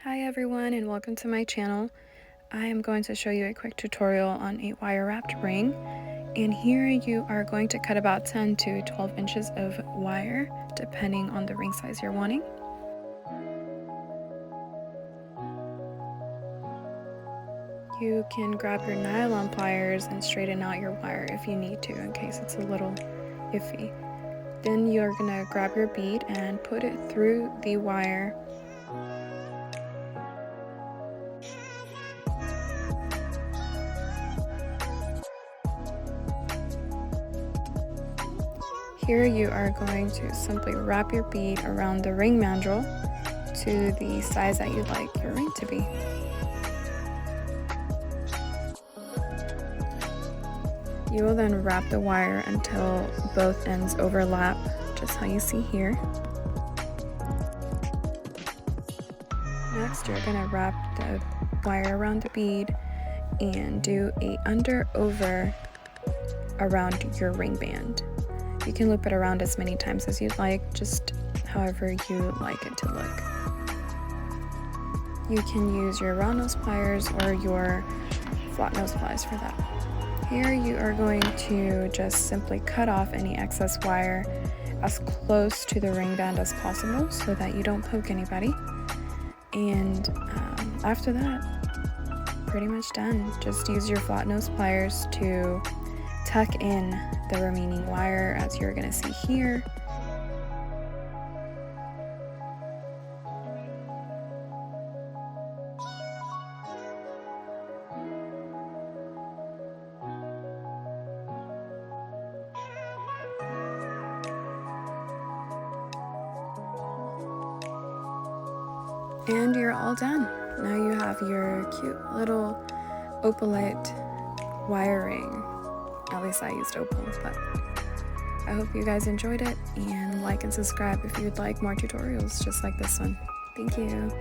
Hi everyone and welcome to my channel. I am going to show you a quick tutorial on a wire wrapped ring, and here you are going to cut about 10 to 12 inches of wire depending on the ring size you're wanting. You can grab your nylon pliers and straighten out your wire if you need to in case it's a little iffy. Then you're going to grab your bead and put it through the wire. Here you are going to simply wrap your bead around the ring mandrel to the size that you'd like your ring to be. You will then wrap the wire until both ends overlap, just how you see here. Next, you're going to wrap the wire around the bead and do a under-over around your ring band. You can loop it around as many times as you'd like, just however you like it to look. You can use your round nose pliers or your flat nose pliers for that. Here you are going to just simply cut off any excess wire as close to the ring band as possible so that you don't poke anybody. And after that, pretty much done. Just use your flat nose pliers to tuck in the remaining wire as you're going to see here. And you're all done. Now you have your cute little opalite wiring. At least I used opal, but I hope you guys enjoyed it, and like and subscribe if you'd like more tutorials just like this one. Thank you.